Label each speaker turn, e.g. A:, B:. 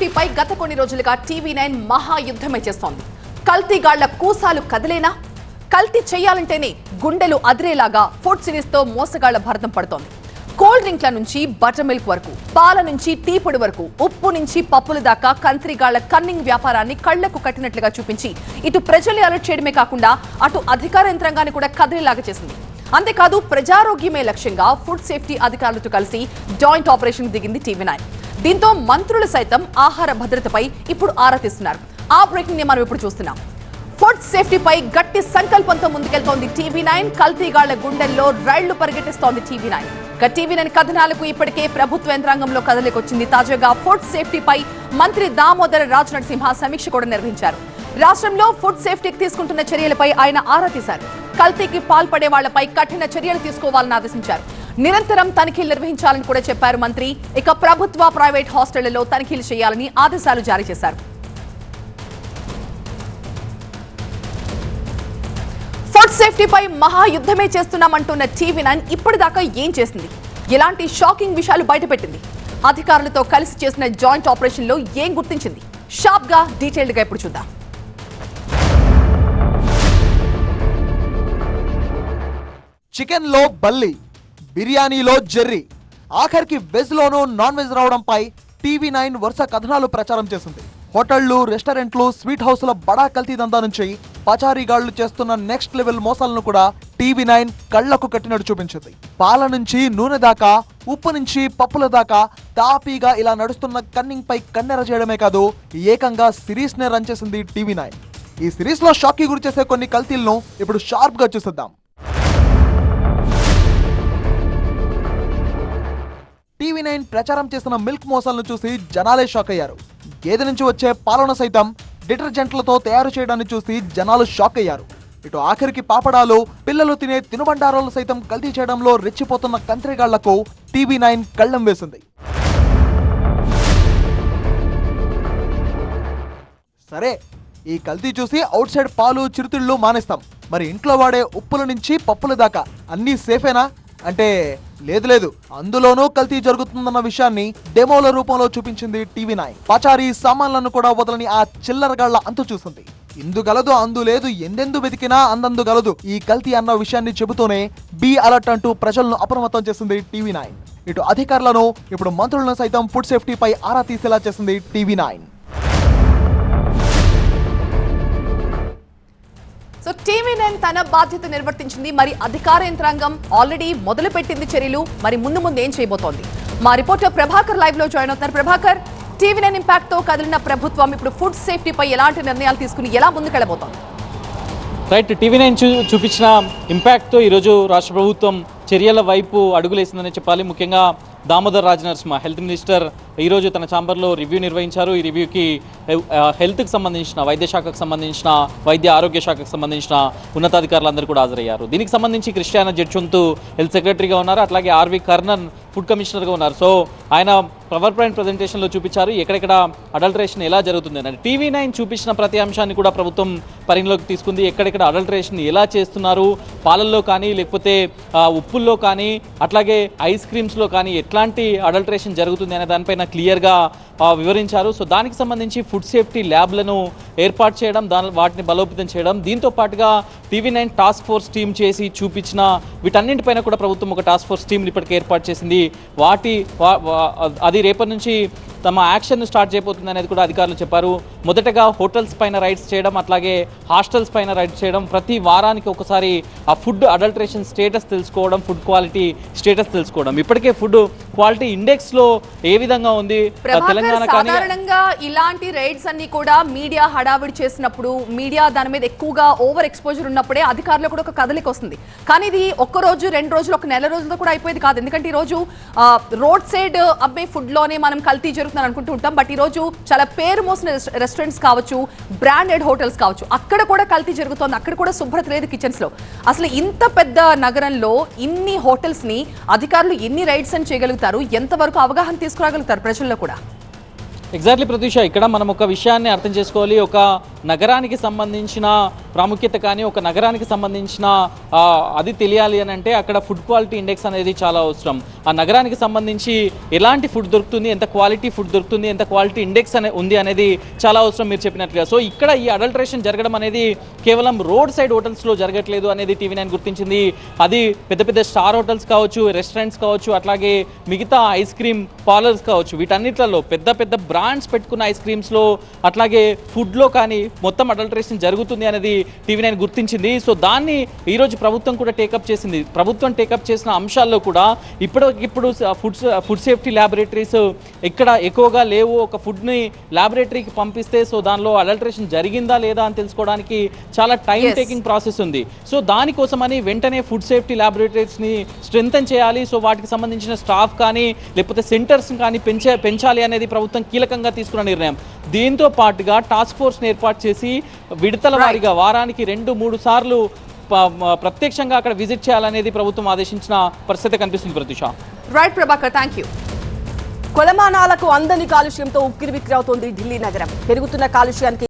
A: సేఫ్టీపై గత కొన్ని రోజులుగా టీవీ9 మహాయుద్ధమే చేస్తోంది. కల్తీగాళ్ల కూసాలు కదిలేనా? కల్తీ చేయాలంటేనే గుండెలు అదిరేలాగా ఫుడ్ సిరీస్ తో మోసగాళ్ల భరతం పడుతోంది. కోల్డ్ డ్రింక్ల నుంచి బటర్ మిల్క్ వరకు, పాల నుంచి టీ పొడి వరకు, ఉప్పు నుంచి పప్పుల దాకా కంత్రిగాళ్ల కన్నింగ్ వ్యాపారాన్ని కళ్లకు కట్టినట్లుగా చూపించి ఇటు ప్రజల్ని అలర్ట్ చేయడమే కాకుండా అటు అధికార యంత్రాంగాన్ని కూడా కదిలేలాగా చేసింది. అంతేకాదు ప్రజారోగ్యమే లక్ష్యంగా ఫుడ్ సేఫ్టీ అధికారులతో కలిసి జాయింట్ ఆపరేషన్ దిగింది టీవీ9. దీంతో మంత్రులు సైతం ఆహార భద్రతపై ఇప్పుడు ఆరా తీస్తున్నారు. ఆ బ్రేకింగ్ ని మనం ఇప్పుడు చూస్తున్నాం. ఫుడ్ సేఫ్టీపై గట్టి సంకల్పంతో ముందుకెళ్తోంది టీవీ9. కల్తీగాళ్ల గుండెల్లో రైళ్లు పరిగెట్టిస్తోంది టీవీ9. టీవీ9 కథనాలకు ఇప్పటికే ప్రభుత్వ యంత్రాంగంలో కదలికొచ్చింది. తాజాగా ఫుడ్ సేఫ్టీపై మంత్రి దామోదర రాజనరసింహ సమీక్ష కూడా నిర్వహించారు. రాష్ట్రంలో ఫుడ్ సేఫ్టీకి తీసుకుంటున్న చర్యలపై ఆయన ఆరా తీశారు. కల్తీకి పాల్పడే వాళ్లపై కఠిన చర్యలు తీసుకోవాలని ఆదేశించారు. నిరంతరం తనిఖీలు నిర్వహించాలని కూడా చెప్పారు మంత్రి. ఇక ప్రభుత్వ ప్రైవేట్ హాస్టళ్లలో తనిఖీలు చేయాలని ఆదేశాలు జారీ చేశారు. ఫుడ్ సేఫ్టీపై మహాయుద్ధమే చేస్తున్నామంటున్న టీవీ9 ఇప్పటిదాకా ఏం చేసింది? ఎలాంటి షాకింగ్ విషయాలు బయటపెట్టింది? అధికారులతో కలిసి చేసిన జాయింట్ ఆపరేషన్ లో ఏం గుర్తించింది? షార్ప్ గా డీటెయిల్డ్ గా ఇప్పుడు చూద్దాం.
B: చికెన్ లో బల్లి, బిర్యానీలో జెర్రీ, ఆఖరికి వెజ్ లోనూ నాన్ వెజ్ రావడంపై టీవీ9 వరుస కథనాలు ప్రచారం చేసింది. హోటళ్లు, రెస్టారెంట్లు, స్వీట్ హౌస్ల బడా కల్తీ దందా నుంచి పచారీగాళ్లు చేస్తున్న నెక్స్ట్ లెవెల్ మోసాలను కూడా టీవీ9 కళ్లకు కట్టినట్టు చూపించింది. పాల నుంచి నూనె దాకా, ఉప్పు నుంచి పప్పుల దాకా తాపీగా ఇలా నడుస్తున్న కన్నింగ్ పై కన్నెర చేయడమే కాదు, ఏకంగా సిరీస్ నే రన్ చేసింది టీవీ9. ఈ సిరీస్ లో షాక్ కి గురి చేసే కొన్ని కల్తీలను ఇప్పుడు షార్ప్ గా చూసేద్దాం. టీవీ9 ప్రచారం చేసిన మిల్క్ మోసాలను చూసి జనాలే షాక్ అయ్యారు. గేదె నుంచి వచ్చే పాలను సైతం డిటర్జెంట్లతో తయారు చేయడాన్ని చూసి జనాలు షాక్ అయ్యారు. ఇటు ఆఖరికి పాపడాలు, పిల్లలు తినే తినుబండారాలు సైతం కల్తీ చేయడంలో రెచ్చిపోతున్న కంత్రిగాళ్లకు టీవీ9 కళ్ళెం వేసింది. సరే, ఈ కల్తీ చూసి అవుట్ సైడ్ పాలు, చిరుతిళ్ళు మానేస్తాం, మరి ఇంట్లో వాడే ఉప్పుల నుంచి పప్పుల దాకా అన్నీ సేఫేనా అంటే లేదు, అందులోనూ కల్తీ జరుగుతుందన్న విషయాన్ని డెమోల రూపంలో చూపించింది టీవీ9. పచారీ సామాన్లను కూడా వదలని ఆ చిల్లరగాళ్ల అంతు చూసింది. ఇందు గలదు, అందు లేదు, ఎందెందు వెతికినా అందందు గలదు ఈ కల్తీ అన్న విషయాన్ని చెబుతూనే బీ అలర్ట్ అంటూ ప్రజలను అప్రమత్తం చేసింది టీవీ9. ఇటు అధికారులను, ఇప్పుడు మంత్రులను సైతం ఫుడ్ సేఫ్టీపై ఆరా తీసేలా చేసింది టీవీ9.
A: సో టీవీ9 తన బాధ్యత నిర్వర్తించింది. మరి అధికార యంత్రాంగం ఆల్రెడీ మొదలు పెట్టింది చర్యలు. మరి ముందు ఏం చేయబోతోంది? మా రిపోర్టర్ ప్రభాకర్ లైవ్ లో జాయిన్ అవుతున్నారు. ప్రభాకర్, టీవీ9 ఇంపాక్ట్ తో కదిలిన ప్రభుత్వం ఇప్పుడు ఫుడ్ సేఫ్టీపై ఎలాంటి నిర్ణయాలు తీసుకుని ఎలా ముందుకెళ్లబోతోంది?
C: రైట్, టీవీ9 చూపించిన ఇంపాక్ట్తో ఈరోజు రాష్ట్ర ప్రభుత్వం చర్యల వైపు అడుగులేసిందని చెప్పాలి. ముఖ్యంగా దామోదర్ రాజనరసింహ హెల్త్ మినిస్టర్ ఈరోజు తన ఛాంబర్లో రివ్యూ నిర్వహించారు. ఈ రివ్యూకి హెల్త్కి సంబంధించిన, వైద్య శాఖకు సంబంధించిన, వైద్య ఆరోగ్య శాఖకు సంబంధించిన ఉన్నతాధికారులందరూ కూడా హాజరయ్యారు. దీనికి సంబంధించి క్రిస్టియానా జెట్చొంతు హెల్త్ సెక్రటరీగా ఉన్నారు, అట్లాగే ఆర్వి కర్ణన్ ఫుడ్ కమిషనర్గా ఉన్నారు. సో ఆయన పవర్ పాయింట్ ప్రజెంటేషన్లో చూపించారు ఎక్కడెక్కడ అడల్టరేషన్ ఎలా జరుగుతుంది అని. టీవీ9 చూపించిన ప్రతి అంశాన్ని కూడా ప్రభుత్వం పరిగణలోకి తీసుకుంది. ఎక్కడెక్కడ అడల్టరేషన్ ఎలా చేస్తున్నారు, పాలల్లో కానీ లేకపోతే ఉప్పుల్లో కానీ అట్లాగే ఐస్ క్రీమ్స్లో కానీ ఎట్లాంటి అడల్టరేషన్ జరుగుతుంది అనే దానిపైన క్లియర్గా వివరించారు. సో దానికి సంబంధించి ఫుడ్ సేఫ్టీ ల్యాబ్లను ఏర్పాటు చేయడం, వాటిని బలోపేతం చేయడం, దీంతో పాటుగా టీవీ9 టాస్క్ ఫోర్స్ టీమ్ చేసి చూపించిన వీటన్నింటిపైన కూడా ప్రభుత్వం ఒక టాస్క్ ఫోర్స్ టీంని ఇప్పటికే ఏర్పాటు చేసింది. అది రేపటి నుంచి తమ యాక్షన్ స్టార్ట్ చేయబోతుంది అనేది కూడా అధికారులు చెప్పారు. మొదటగా హోటల్స్ పైన రైడ్స్ చేయడం, అట్లాగే హాస్టల్స్ పైన రైడ్స్ చేయడం, ప్రతి వారానికి ఒకసారి ఆ ఫుడ్ అడల్టరేషన్ స్టేటస్ తెలుసుకోవడం, ఫుడ్ క్వాలిటీ స్టేటస్ తెలుసుకోవడం. ఇప్పటికే ఫుడ్ క్వాలిటీ ఇండెక్స్ లో ఏ విధంగా ఉంది తెలంగాణ కానీ
A: సాధారణంగా ఇలాంటి రైడ్స్ అన్ని కూడా మీడియా హడావిడి చేసినప్పుడు, మీడియా దాని మీద ఎక్కువగా ఓవర్ ఎక్స్పోజర్ ఉన్నప్పుడే అధికారులు కూడా ఒక కదలిక వస్తుంది. కానీ ఇది ఒక్క రోజు, 2 రోజులు, ఒక నెల రోజులతో కూడా అయిపోయేది కాదు. ఎందుకంటే ఈ రోజు రోడ్ సైడ్ అమ్మే ఫుడ్ లోనే మనం కల్తీ జరుగుతుందని అనుకుంటూ ఉంటాం. బట్ ఈ రోజు చాలా పేరు మోసిన రెస్టారెంట్స్ కావచ్చు, బ్రాండెడ్ హోటల్స్ కావచ్చు, అక్కడ కూడా కల్తీ జరుగుతోంది. అక్కడ కూడా శుభ్రత లేదు కిచెన్స్ లో. అసలు ఇంత పెద్ద నగరంలో ఇన్ని హోటల్స్ ని అధికారులు ఎన్ని రైడ్స్ అని చేయగలుగుతారు? ఎంతవరకు అవగాహన తీసుకురాగలుగుతారు ప్రజల్లో కూడా?
C: ఎగ్జాక్ట్లీ ప్రతీష, ఇక్కడ మనం ఒక విషయాన్ని అర్థం చేసుకోవాలి. ఒక నగరానికి సంబంధించిన ప్రాముఖ్యత కానీ ఒక నగరానికి సంబంధించిన అది తెలియాలి అని అంటే అక్కడ ఫుడ్ క్వాలిటీ ఇండెక్స్ అనేది చాలా అవసరం. ఆ నగరానికి సంబంధించి ఎలాంటి ఫుడ్ దొరుకుతుంది, ఎంత క్వాలిటీ ఫుడ్ దొరుకుతుంది, ఎంత క్వాలిటీ ఇండెక్స్ ఉంది అనేది చాలా అవసరం మీరు చెప్పినట్లుగా. సో ఇక్కడ ఈ అడల్టరేషన్ జరగడం అనేది కేవలం రోడ్ సైడ్ హోటల్స్లో జరగట్లేదు అనేది టీవీ9 గుర్తించింది. అది పెద్ద పెద్ద స్టార్ హోటల్స్ కావచ్చు, రెస్టారెంట్స్ కావచ్చు, అట్లాగే మిగతా ఐస్ క్రీమ్ పార్లర్స్ కావచ్చు, వీటన్నిట్లలో పెద్ద పెద్ద బ్రాండ్స్ పెట్టుకున్న ఐస్ క్రీమ్స్లో అట్లాగే ఫుడ్లో కానీ మొత్తం అడల్టరేషన్ జరుగుతుంది అనేది టీవీ9 గుర్తించింది. సో దాన్ని ఈరోజు ప్రభుత్వం కూడా టేకప్ చేసింది. ప్రభుత్వం టేకప్ చేసిన అంశాల్లో కూడా ఇప్పుడు ఫుడ్ సేఫ్టీ ల్యాబొరేటరీస్ ఇక్కడ ఎక్కువగా లేవు. ఒక ఫుడ్ని ల్యాబొరేటరీకి పంపిస్తే సో దానిలో అడల్టరేషన్ జరిగిందా లేదా అని తెలుసుకోవడానికి చాలా టైం టేకింగ్ ప్రాసెస్ ఉంది. సో దానికోసమని వెంటనే ఫుడ్ సేఫ్టీ ల్యాబొరేటరీస్ని స్ట్రెంథన్ చేయాలి. సో వాటికి సంబంధించిన స్టాఫ్ కానీ లేకపోతే సెంటర్స్ కానీ పెంచాలి అనేది ప్రభుత్వం కీలకంగా తీసుకున్న నిర్ణయం. దీంతో పాటుగా టాస్క్ ఫోర్స్ని ఏర్పాటు చేసి విడతల వారీగా వారానికి 2-3 సార్లు ప్రత్యక్షంగా అక్కడ విజిట్ చేయాలనేది ప్రభుత్వం ఆదేశించిన పరిస్థితి కనిపిస్తుంది. Prateesha.
A: Right Prabhakar, thank you.
D: కొలమానాలకు అందని కాలుష్యంతో ఉక్కిరిబిక్కిరవుతోంది ఢిల్లీ నగరం. పెరుగుతున్న కాలుష్యానికి